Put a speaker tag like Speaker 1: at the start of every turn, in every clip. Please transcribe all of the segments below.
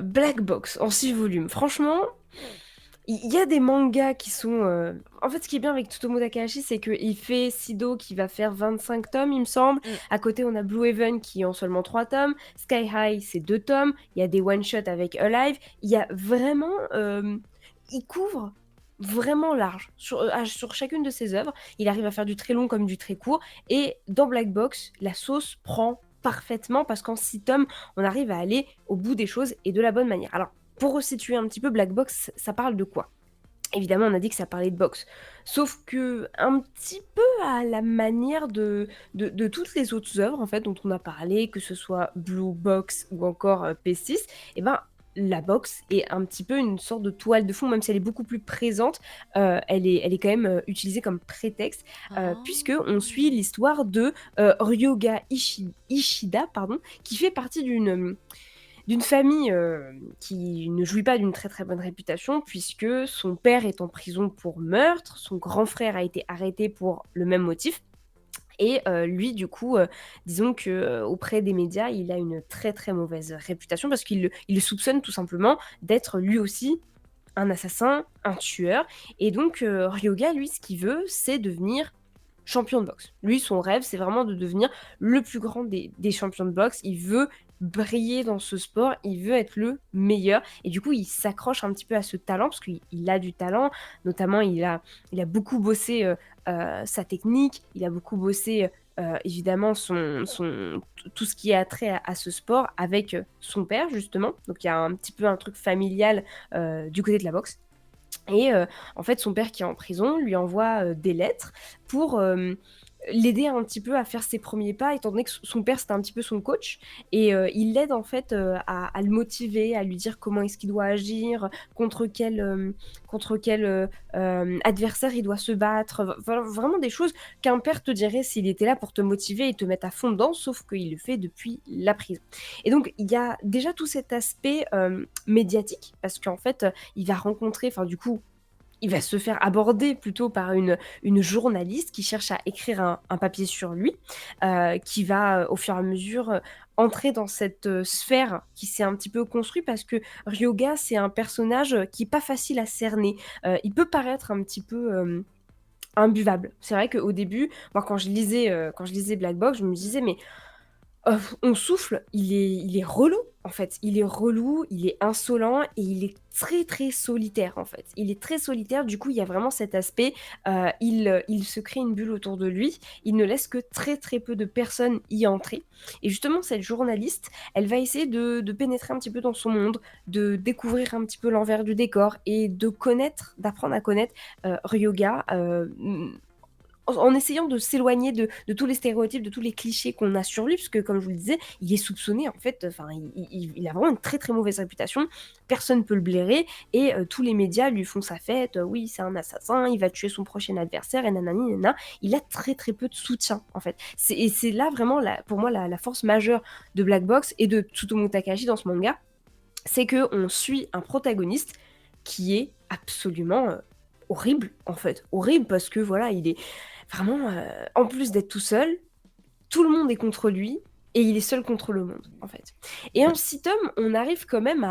Speaker 1: Black Box en 6 volumes. Franchement, il y a des mangas qui sont. En fait, ce qui est bien avec Tsutomu Takahashi, c'est qu'il fait Sido qui va faire 25 tomes, il me semble.
Speaker 2: Mm.
Speaker 1: À côté, on a Blue Heaven qui en seulement 3 tomes. Sky High, c'est 2 tomes. Il y a des one-shots avec Alive. Il y a vraiment. Il couvre vraiment large sur chacune de ses œuvres. Il arrive à faire du très long comme du très court. Et dans Black Box, la sauce prend parfaitement parce qu'en 6 tomes, on arrive à aller au bout des choses et de la bonne manière. Alors, pour resituer un petit peu, Black Box, ça parle de quoi? Évidemment, on a dit que ça parlait de boxe. Sauf que, un petit peu à la manière de toutes les autres œuvres, en fait, dont on a parlé, que ce soit Blue Box ou encore P6, et ben, la boxe est un petit peu une sorte de toile de fond, même si elle est beaucoup plus présente, elle est quand même utilisée comme prétexte, puisque on suit
Speaker 2: Ah.
Speaker 1: l'histoire de Ryoga Ishida, pardon, qui fait partie d'une famille qui ne jouit pas d'une très très bonne réputation, puisque son père est en prison pour meurtre, son grand frère a été arrêté pour le même motif, et lui, du coup, disons que auprès des médias, il a une très très mauvaise réputation parce qu'il le soupçonne tout simplement d'être lui aussi un assassin, un tueur. Et donc, Ryoga, lui, ce qu'il veut, c'est devenir champion de boxe. Lui, son rêve, c'est vraiment de devenir le plus grand des champions de boxe. Il veut briller dans ce sport, il veut être le meilleur. Et du coup, il s'accroche un petit peu à ce talent, parce qu'il a du talent. Notamment, il a beaucoup bossé sa technique, il a beaucoup bossé évidemment tout ce qui a trait à ce sport avec son père, justement. Donc, il y a un petit peu un truc familial du côté de la boxe. Et en fait, son père qui est en prison lui envoie, des lettres pour, l'aider un petit peu à faire ses premiers pas, étant donné que son père, c'était un petit peu son coach. Et il l'aide en fait, à le motiver, à lui dire comment est-ce qu'il doit agir, contre quel adversaire il doit se battre. Vraiment des choses qu'un père te dirait s'il était là pour te motiver et te mettre à fond dedans, sauf qu'il le fait depuis la prison. Et donc il y a déjà tout cet aspect, médiatique, parce qu'en fait, il va rencontrer, enfin du coup, il va se faire aborder plutôt par une journaliste qui cherche à écrire un papier sur lui, qui va, au fur et à mesure, entrer dans cette, sphère qui s'est un petit peu construite, parce que Ryoga, c'est un personnage, qui est pas facile à cerner. Il peut paraître un petit peu, imbuvable. C'est vrai qu'au début, moi quand je lisais Black Box, je me disais: «Mais on souffle, il est relou, en fait. Il est relou, il est insolent et il est très, très solitaire, en fait. Il est très solitaire, du coup, il y a vraiment cet aspect, il se crée une bulle autour de lui. Il ne laisse que très, très peu de personnes y entrer. Et justement, cette journaliste, elle va essayer de pénétrer un petit peu dans son monde, de découvrir un petit peu l'envers du décor et d'apprendre à connaître, Ryoga, en essayant de s'éloigner de tous les stéréotypes, de tous les clichés qu'on a sur lui, puisque comme je vous le disais, il est soupçonné en fait, enfin il a vraiment une très très mauvaise réputation, personne ne peut le blairer, et tous les médias lui font sa fête, oui c'est un assassin, il va tuer son prochain adversaire, et nanani nana. Il a très très peu de soutien en fait. Et c'est là vraiment pour moi la force majeure de Black Box et de Tsutomu Takahashi dans ce manga, c'est que on suit un protagoniste qui est absolument horrible en fait. Horrible parce que voilà, il est vraiment, en plus d'être tout seul, tout le monde est contre lui et il est seul contre le monde, en fait. Et en 6 tomes, on arrive quand même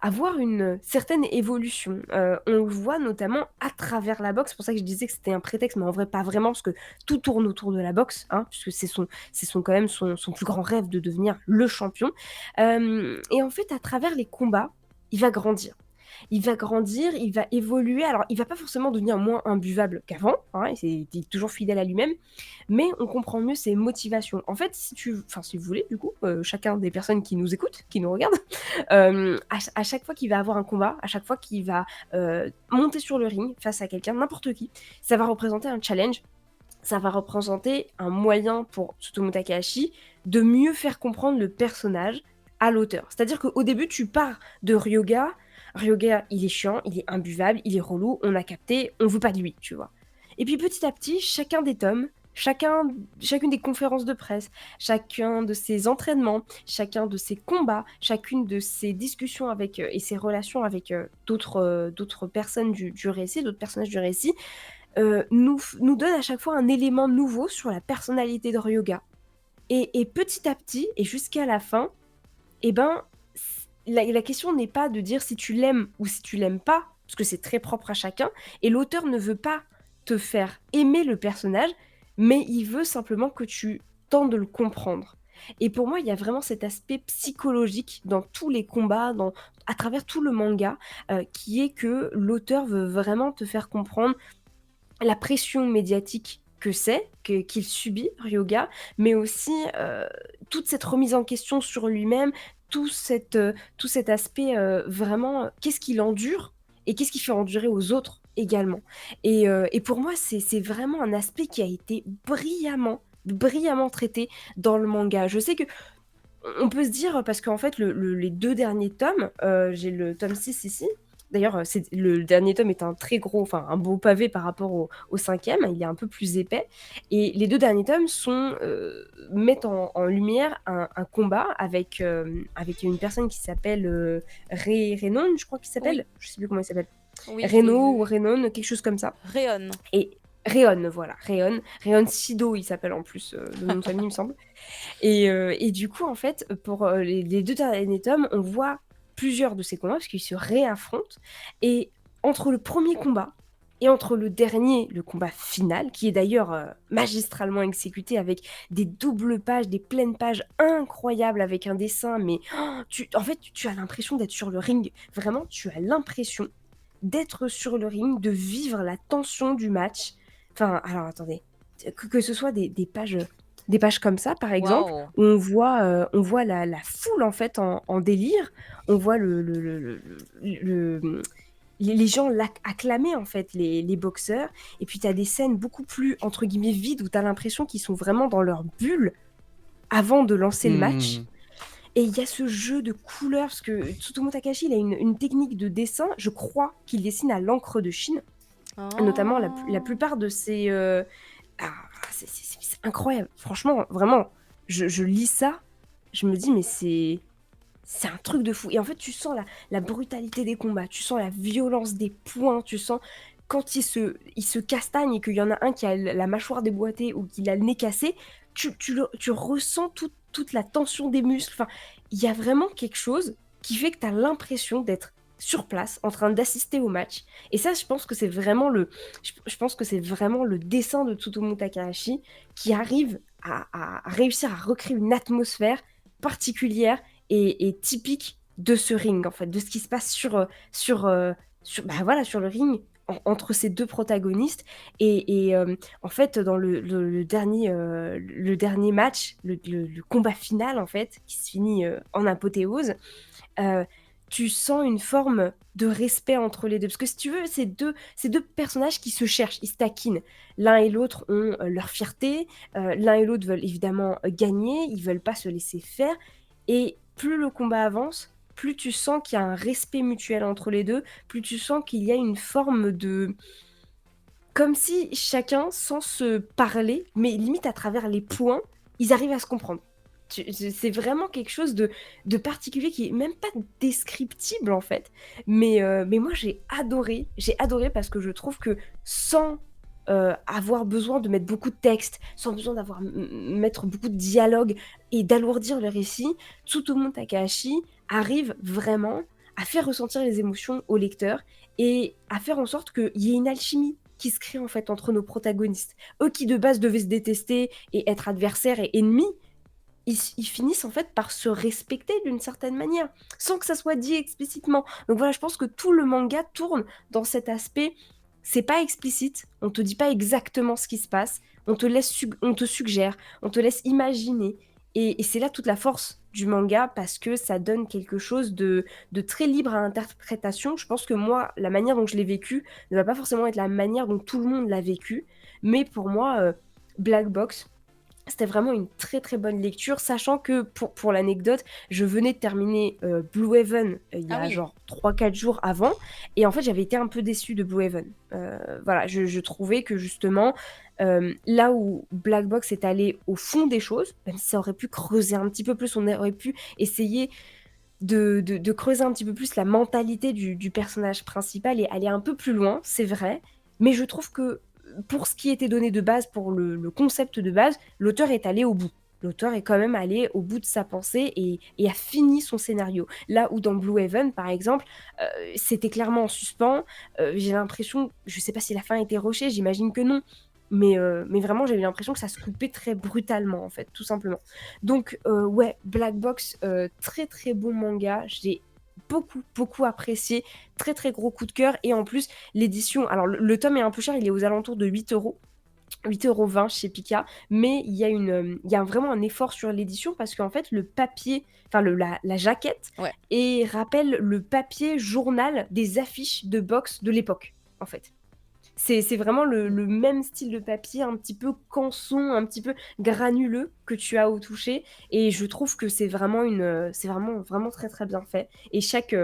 Speaker 1: à voir une certaine évolution. On le voit notamment à travers la boxe. C'est pour ça que je disais que c'était un prétexte, mais en vrai pas vraiment, parce que tout tourne autour de la boxe, hein, puisque c'est quand même son plus grand rêve de devenir le champion. Et en fait, à travers les combats, il va grandir. Il va grandir, il va évoluer. Alors, il va pas forcément devenir moins imbuvable qu'avant, hein, il est toujours fidèle à lui-même, mais on comprend mieux ses motivations. En fait, si vous voulez, du coup, chacun des personnes qui nous écoutent, qui nous regardent, à chaque fois qu'il va avoir un combat, à chaque fois qu'il va monter sur le ring face à quelqu'un, n'importe qui, ça va représenter un challenge, ça va représenter un moyen pour Tsutomu Takahashi de mieux faire comprendre le personnage à l'auteur. C'est-à-dire qu'au début, tu pars de Ryoga. Ryoga, il est chiant, il est imbuvable, il est relou, on a capté, on veut pas de lui, tu vois. Et puis petit à petit, chacun des tomes, chacune des conférences de presse, chacun de ses entraînements, chacun de ses combats, chacune de ses discussions avec et ses relations avec d'autres personnes du récit, d'autres personnages du récit, nous donne à chaque fois un élément nouveau sur la personnalité de Ryoga. Et petit à petit, et jusqu'à la fin, et ben, la question n'est pas de dire si tu l'aimes ou si tu l'aimes pas, parce que c'est très propre à chacun, et l'auteur ne veut pas te faire aimer le personnage, mais il veut simplement que tu tentes de le comprendre. Et pour moi, il y a vraiment cet aspect psychologique dans tous les combats, à travers tout le manga, qui est que l'auteur veut vraiment te faire comprendre la pression médiatique qu'il subit, Ryoga, mais aussi toute cette remise en question sur lui-même, tout cet aspect vraiment, qu'est-ce qu'il endure et qu'est-ce qu'il fait endurer aux autres également. Et pour moi, c'est vraiment un aspect qui a été brillamment traité dans le manga. Je sais que on peut se dire, parce qu'en fait, les 2 derniers tomes, j'ai le tome 6 ici. D'ailleurs, c'est le dernier tome est un très gros, enfin un beau pavé par rapport au 5e, il est un peu plus épais. Et les 2 derniers tomes mettent en lumière un combat avec une personne qui s'appelle Renon, je crois qu'il
Speaker 2: Oui,
Speaker 1: s'appelle. Je sais plus comment il s'appelle.
Speaker 2: oui, je l'ai
Speaker 1: Reno ou
Speaker 2: vu.
Speaker 1: Renon, quelque chose comme ça.
Speaker 2: Réon.
Speaker 1: Et Réon, voilà, Réon. Réon Sido, il s'appelle en plus, de nom de famille, il me semble. Et du coup, en fait, pour les 2 derniers tomes, on voit plusieurs de ces combats, parce qu'ils se réaffrontent. Et entre le premier combat et entre le dernier, le combat final, qui est d'ailleurs magistralement exécuté avec des doubles pages, des pleines pages incroyables, avec un dessin, mais en fait, tu as l'impression d'être sur le ring. Vraiment, tu as l'impression d'être sur le ring, de vivre la tension du match. Enfin, alors attendez, que ce soit des pages comme ça, par exemple,
Speaker 2: Waouh.
Speaker 1: où on voit la foule en fait en délire, on voit les gens acclamer en fait les boxeurs, et puis tu as des scènes beaucoup plus entre guillemets vides où tu as l'impression qu'ils sont vraiment dans leur bulle avant de lancer le match.
Speaker 3: Hmm.
Speaker 1: Et il y a ce jeu de couleurs, parce que Tsutomu Takahashi, il a une technique de dessin, je crois qu'il dessine à l'encre de Chine, notamment la
Speaker 2: Oh.
Speaker 1: plupart de ses... ah, c'est incroyable, franchement, vraiment, je lis ça, je me dis, mais c'est un truc de fou. Et en fait, tu sens la brutalité des combats, tu sens la violence des points, tu sens quand il se castagne et qu'il y en a un qui a la mâchoire déboîtée ou qui a le nez cassé, tu ressens toute la tension des muscles. Enfin, il y a vraiment quelque chose qui fait que tu as l'impression d'être sur place, en train d'assister au match. Et ça, je pense que c'est vraiment je pense que c'est vraiment le dessin de Tsutomu Takahashi qui arrive à réussir à recréer une atmosphère particulière et typique de ce ring, en fait, de ce qui se passe bah, voilà, sur le ring entre ces deux protagonistes. En fait, dans le dernier match, le combat final, en fait, qui se finit en apothéose, euh, tu sens une forme de respect entre les deux. Parce que si tu veux, ces deux personnages qui se cherchent, ils se taquinent. L'un et l'autre ont leur fierté, l'un et l'autre veulent évidemment gagner, ils veulent pas se laisser faire. Et plus le combat avance, plus tu sens qu'il y a un respect mutuel entre les deux, plus tu sens qu'il y a une forme de... Comme si chacun, sans se parler, mais limite à travers les points, ils arrivent à se comprendre. C'est vraiment quelque chose de particulier qui est même pas descriptible en fait. Mais moi j'ai adoré parce que je trouve que sans avoir besoin de mettre beaucoup de texte, sans besoin d'avoir mettre beaucoup de dialogue et d'alourdir le récit, Tsutomu Takahashi arrive vraiment à faire ressentir les émotions au lecteur et à faire en sorte qu'il y ait une alchimie qui se crée en fait entre nos protagonistes. Eux qui de base devaient se détester et être adversaires et ennemis, ils finissent en fait par se respecter d'une certaine manière, sans que ça soit dit explicitement. Donc voilà, je pense que tout le manga tourne dans cet aspect, c'est pas explicite, on te dit pas exactement ce qui se passe, on te suggère, on te laisse imaginer. Et c'est là toute la force du manga, parce que ça donne quelque chose de très libre à interprétation. Je pense que moi, la manière dont je l'ai vécu ne va pas forcément être la manière dont tout le monde l'a vécu, mais pour moi, Black Box, c'était vraiment une très très bonne lecture, sachant que pour l'anecdote, je venais de terminer Blue Heaven il y
Speaker 2: Ah
Speaker 1: a
Speaker 2: oui.
Speaker 1: genre 3-4 jours avant, et en fait j'avais été un peu déçue de Blue Heaven. Voilà, je trouvais que justement, là où Black Box est allé au fond des choses, même si ça aurait pu creuser un petit peu plus, on aurait pu essayer de creuser un petit peu plus la mentalité du personnage principal et aller un peu plus loin, c'est vrai, mais je trouve que pour ce qui était donné de base, pour le concept de base, l'auteur est allé au bout. l'auteur est quand même allé au bout de sa pensée et a fini son scénario. Là où dans Blue Heaven, par exemple, c'était clairement en suspens. J'ai l'impression, je sais pas si la fin était rushée, j'imagine que non, mais vraiment j'ai eu l'impression que ça se coupait très brutalement en fait, tout simplement. Donc ouais, Black Box, très, très bon manga. J'ai beaucoup, beaucoup apprécié. Très, très gros coup de cœur et en plus l'édition alors le tome est un peu cher, il est aux alentours de 8 €. 8,20 € chez Pika, mais il y a vraiment un effort sur l'édition parce qu'en fait, le papier, enfin la jaquette,
Speaker 2: Ouais.
Speaker 1: et rappelle le papier journal des affiches de boxe de l'époque, en fait. C'est vraiment le même style de papier, un petit peu canson, un petit peu granuleux que tu as au toucher et je trouve que c'est vraiment, vraiment très, très bien fait et chaque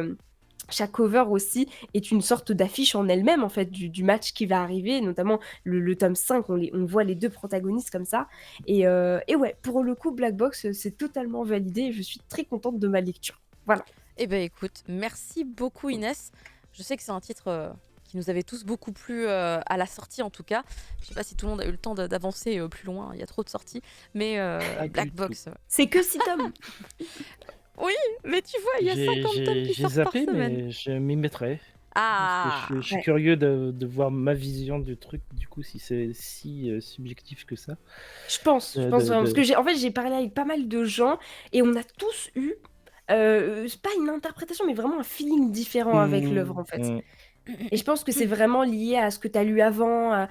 Speaker 1: cover aussi est une sorte d'affiche en elle-même, en fait, du match qui va arriver, notamment le tome 5, on voit les 2 protagonistes comme ça et ouais, pour le coup, Black Box, c'est totalement validé et je suis très contente de ma lecture. Voilà.
Speaker 2: Eh ben écoute, merci beaucoup Inès. Je sais que c'est un titre qui nous avait tous beaucoup plu à la sortie en tout cas. Je sais pas si tout le monde a eu le temps d'avancer plus loin, il y a trop de sorties. Mais
Speaker 3: Pas
Speaker 2: Black
Speaker 3: du tout.
Speaker 2: Box.
Speaker 1: C'est que 6 tomes!
Speaker 2: Oui, mais tu vois, il y a 50 tomes qui
Speaker 3: J'ai
Speaker 2: sortent par
Speaker 3: zappé,
Speaker 2: semaine.
Speaker 3: mais je m'y mettrai. Parce que je
Speaker 2: Ah,
Speaker 3: suis
Speaker 1: Ouais.
Speaker 3: curieux de voir ma vision du truc, du coup, si c'est si subjectif que ça.
Speaker 1: Je pense vraiment, parce
Speaker 3: De...
Speaker 1: que en fait, j'ai parlé avec pas mal de gens et on a tous eu, c'est pas une interprétation, mais vraiment un feeling différent avec l'œuvre, en fait.
Speaker 3: Mm.
Speaker 1: Et je pense que c'est vraiment lié à ce que tu as lu avant,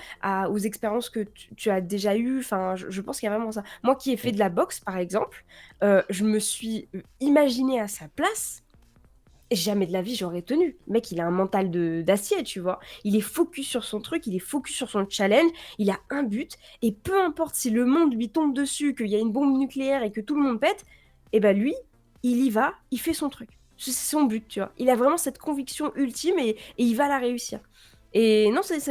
Speaker 1: aux expériences que tu as déjà eues. Enfin, je pense qu'il y a vraiment ça. Moi qui ai fait de la boxe, par exemple, je me suis imaginée à sa place. Jamais de la vie j'aurais tenu. Le mec, il a un mental d'acier, tu vois. Il est focus sur son truc, il est focus sur son challenge, il a un but, et peu importe si le monde lui tombe dessus, qu'il y a une bombe nucléaire et que tout le monde pète, et ben lui, il y va, il fait son truc. C'est son but, tu vois. Il a vraiment cette conviction ultime et il va la réussir. Et non, c'est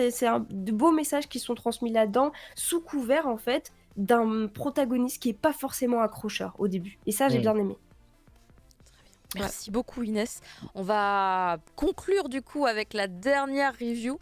Speaker 1: de beaux messages qui sont transmis là-dedans, sous couvert, en fait, d'un protagoniste qui est pas forcément accrocheur au début. Et ça, j'ai
Speaker 3: Mm.
Speaker 1: bien aimé. Voilà.
Speaker 2: merci beaucoup Inès. On va conclure du coup avec la dernière review.